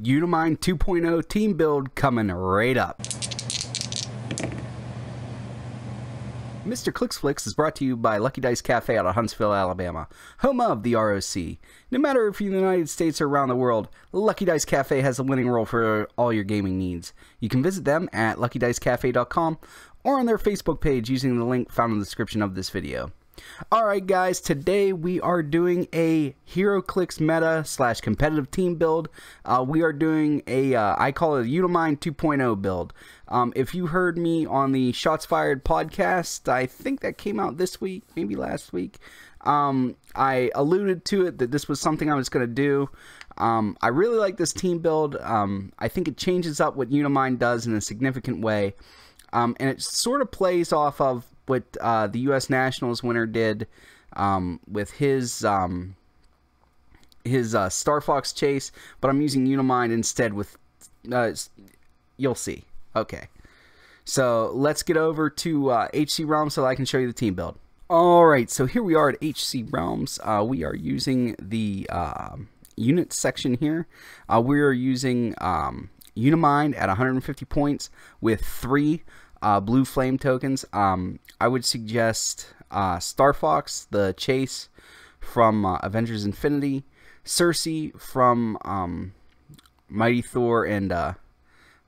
Uni-Mind 2.0 team build coming right up. Mr. Clicksflix is brought to you by Lucky Dice Cafe out of Huntsville, Alabama, home of the ROC. No matter if you're in the United States or around the world, Lucky Dice Cafe has a winning role for all your gaming needs. You can visit them at luckydicecafe.com or on their Facebook page using the link found in the description of this video. Alright guys, today we are doing a Heroclix meta / competitive team build. We are doing a, I call it a Uni-Mind 2.0 build. If you heard me on the Shots Fired podcast, I think that came out this week, maybe last week. I alluded to it that this was something I was going to do. I really like this team build. I think it changes up what Uni-Mind does in a significant way. And it sort of plays off of what the U.S. Nationals winner did with his Star Fox chase, but I'm using Uni-Mind instead with, you'll see. Okay, so let's get over to HC Realms so I can show you the team build. Alright, so here we are at HC Realms. We are using the unit section here. We are using Uni-Mind at 150 points with 3 blue flame tokens. I would suggest Star Fox, the chase from Avengers Infinity, Cersei from Mighty Thor, and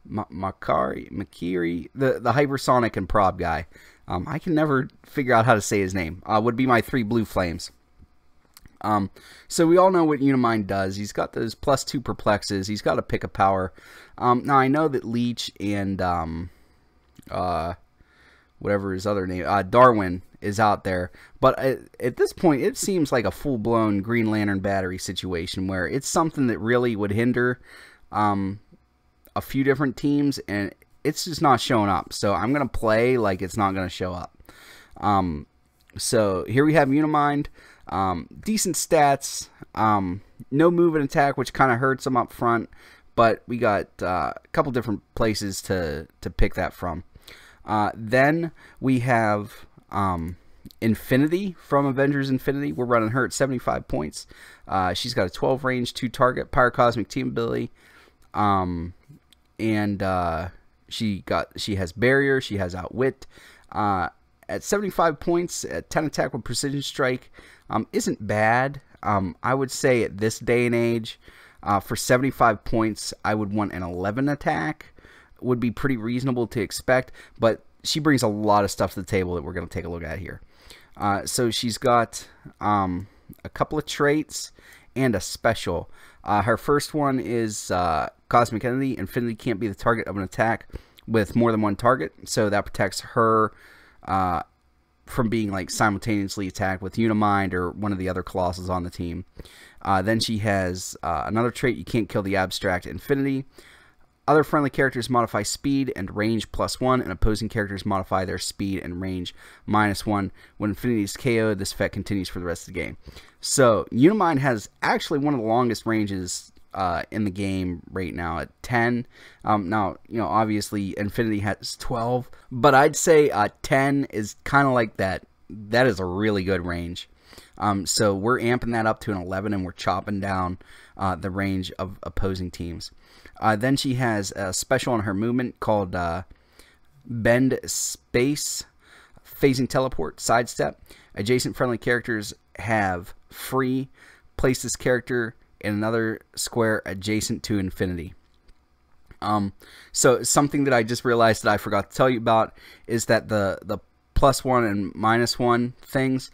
Makiri, the hypersonic and prob guy. I can never figure out how to say his name. Would be my 3 blue flames. So we all know what Uni-Mind does. He's got those +2 perplexes. He's got a pick of power. Now I know that Leech and whatever his other name, Darwin, is out there, but at this point it seems like a full-blown Green Lantern battery situation where it's something that really would hinder a few different teams, and it's just not showing up. So I'm gonna play like it's not gonna show up. So here we have Uni-Mind, decent stats, no move and attack, which kind of hurts him up front, but we got a couple different places to pick that from. Then we have Infinity from Avengers Infinity. We're running her at 75 points. She's got a 12 range, 2 target, pyrocosmic team ability, and she has barrier. She has outwit. At 75 points, at 10 attack with precision strike, isn't bad. I would say at this day and age, for 75 points, I would want an 11 attack. Would be pretty reasonable to expect, but she brings a lot of stuff to the table that we're going to take a look at here. So she's got a couple of traits and a special. Her first one is Cosmic Entity. Infinity can't be the target of an attack with more than 1 target, so that protects her from being like simultaneously attacked with Uni-Mind or one of the other Colossals on the team. Then she has another trait, you can't kill the abstract Infinity. Other friendly characters modify speed and range +1, and opposing characters modify their speed and range -1. When Infinity is KO'd, this effect continues for the rest of the game. So, Uni-Mind has actually one of the longest ranges in the game right now at 10. Now, you know, obviously Infinity has 12, but I'd say 10 is kind of like that. That is a really good range. So we're amping that up to an 11, and we're chopping down the range of opposing teams. Then she has a special on her movement called Bend Space, Phasing Teleport, Sidestep. Adjacent friendly characters have free. Place this character in another square adjacent to Infinity. So something that I just realized that I forgot to tell you about is that the +1 and -1 things,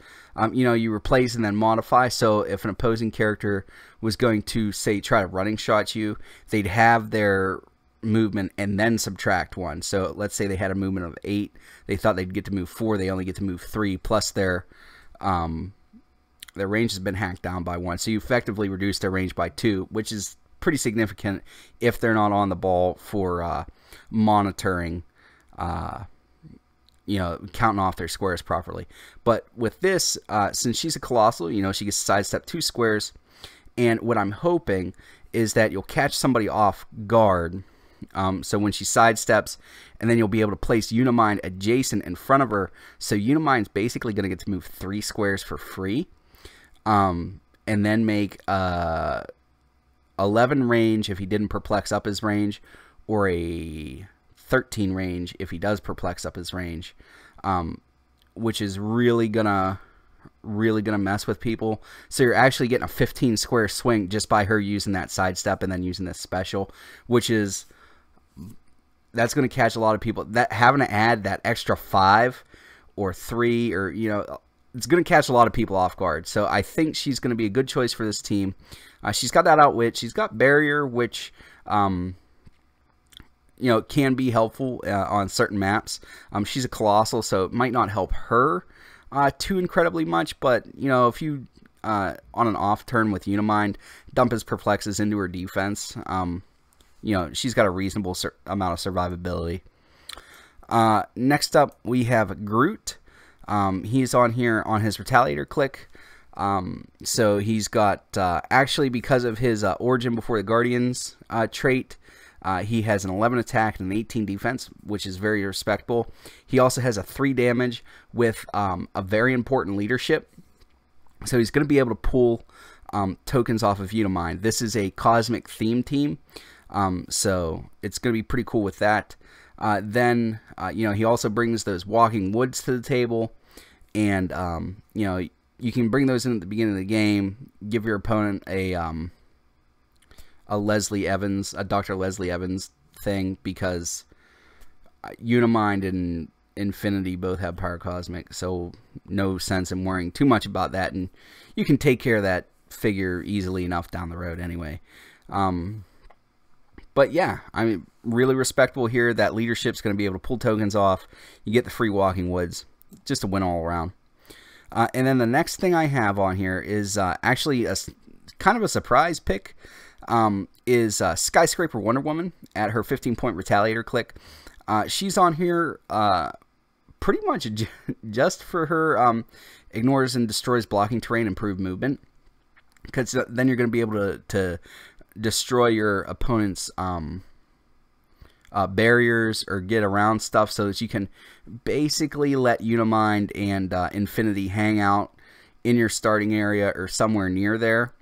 you know, you replace and then modify. So if an opposing character was going to, say, try to running shot you, they'd have their movement and then subtract 1. So let's say they had a movement of 8, they thought they'd get to move 4, they only get to move 3, plus their range has been hacked down by 1. So you effectively reduce their range by 2, which is pretty significant if they're not on the ball for monitoring, you know, counting off their squares properly. But with this, since she's a Colossal, you know, she gets to sidestep 2 squares. And what I'm hoping is that you'll catch somebody off guard. So when she sidesteps, and then you'll be able to place Uni-Mind adjacent in front of her. So Uni-Mind's basically going to get to move 3 squares for free. And then make 11 range if he didn't perplex up his range, or a 13 range if he does perplex up his range, which is really gonna mess with people. So you're actually getting a 15 square swing just by her using that sidestep and then using this special, which is, that's going to catch a lot of people. That having to add that extra 5 or 3, or it's going to catch a lot of people off guard. So I think she's going to be a good choice for this team. She's got that outwit. She's got barrier, which can be helpful on certain maps. She's a colossal, so it might not help her too incredibly much. But if you on an off turn with Uni-Mind, dump his perplexes into her defense, she's got a reasonable amount of survivability. Next up, we have Groot. He's on here on his Retaliator click. So he's got, actually, because of his Origin Before the Guardians trait, he has an 11 attack and an 18 defense, which is very respectable. He also has a 3 damage with a very important leadership. So he's going to be able to pull tokens off of Uni-Mind. This is a cosmic theme team. So it's going to be pretty cool with that. Then he also brings those walking woods to the table, and you can bring those in at the beginning of the game. Give your opponent a Leslie Evans, a Dr. Leslie Evans thing, because Uni-Mind and Infinity both have Power Cosmic, so no sense in worrying too much about that, and you can take care of that figure easily enough down the road anyway. But yeah, I mean, really respectable here. That leadership's going to be able to pull tokens off. You get the free walking woods. Just a win all around. And then the next thing I have on here is actually a kind of a surprise pick. Is Skyscraper Wonder Woman at her 15-point Retaliator click. She's on here pretty much just for her ignores and destroys blocking terrain, improved movement. Because then you're going to be able to destroy your opponent's barriers or get around stuff, so that you can basically let Uni-Mind and Infinity hang out in your starting area or somewhere near there.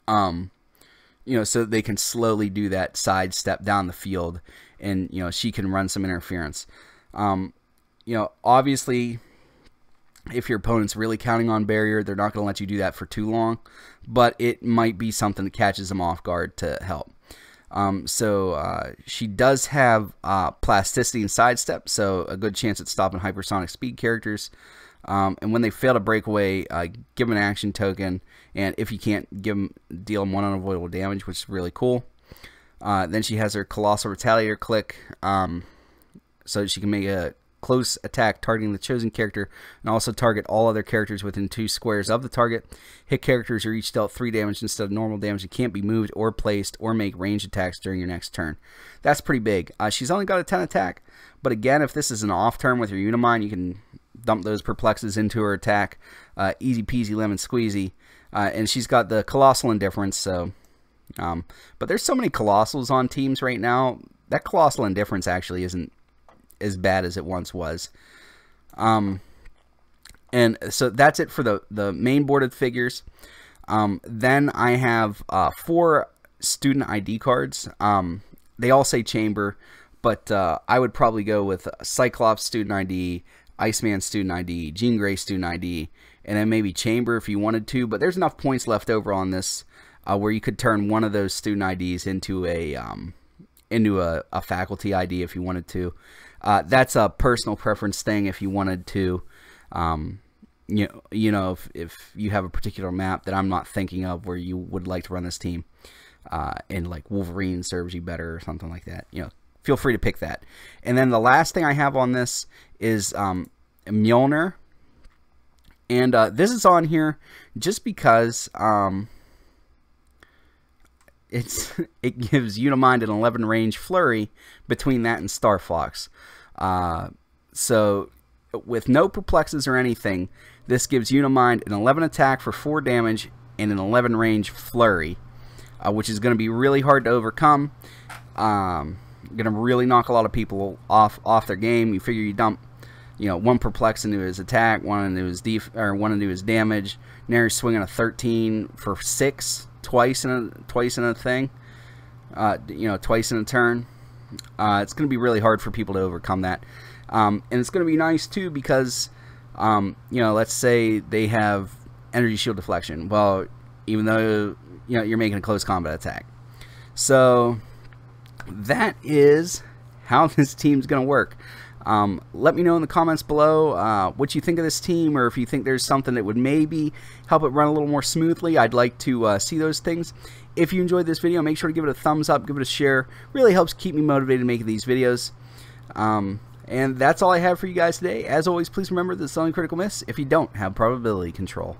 So that they can slowly do that side step down the field, and she can run some interference. Obviously, if your opponent's really counting on barrier, they're not going to let you do that for too long, but it might be something that catches them off guard to help. She does have plasticity and sidestep, so a good chance at stopping hypersonic speed characters. And when they fail to break away, give them an action token, and if you can't, deal them 1 unavoidable damage, which is really cool. Then she has her Colossal Retaliator click, so she can make a close attack targeting the chosen character, and also target all other characters within 2 squares of the target. Hit characters are each dealt 3 damage instead of normal damage. It can't be moved or placed or make range attacks during your next turn. That's pretty big. She's only got a 10 attack, but again, if this is an off turn with your Uni-Mind, you can dump those perplexes into her attack. Easy peasy lemon squeezy. And she's got the Colossal Indifference, so but there's so many Colossals on teams right now. That Colossal Indifference actually isn't as bad as it once was. And so that's it for the main boarded figures. Then I have 4 student ID cards. They all say Chamber, but I would probably go with Cyclops student ID, Iceman student ID, Jean Grey student ID, and then maybe Chamber if you wanted to. But there's enough points left over on this where you could turn one of those student IDs into a faculty ID if you wanted to. That's a personal preference thing. If you wanted to, if you have a particular map that I'm not thinking of where you would like to run this team, and like Wolverine serves you better or something like that, feel free to pick that. And then the last thing I have on this is Mjolnir, and this is on here just because it gives Uni-Mind an 11 range flurry between that and Star Fox. So with no perplexes or anything, this gives Uni-Mind an 11 attack for 4 damage and an 11 range flurry, which is going to be really hard to overcome. Going to really knock a lot of people off their game. You figure you dump, 1 perplex into his attack, 1 into his 1 into his damage. Now you're swinging a 13 for 6. twice in a thing, twice in a turn, it's going to be really hard for people to overcome that. And it's going to be nice too because, let's say they have energy shield deflection. Well, even though you're making a close combat attack, so that is how this team's going to work. Let me know in the comments below what you think of this team, or if you think there's something that would maybe help it run a little more smoothly. I'd like to see those things. If you enjoyed this video, make sure to give it a thumbs up, give it a share. Really helps keep me motivated making these videos. And that's all I have for you guys today. As always, please remember that it's only critical miss if you don't have probability control.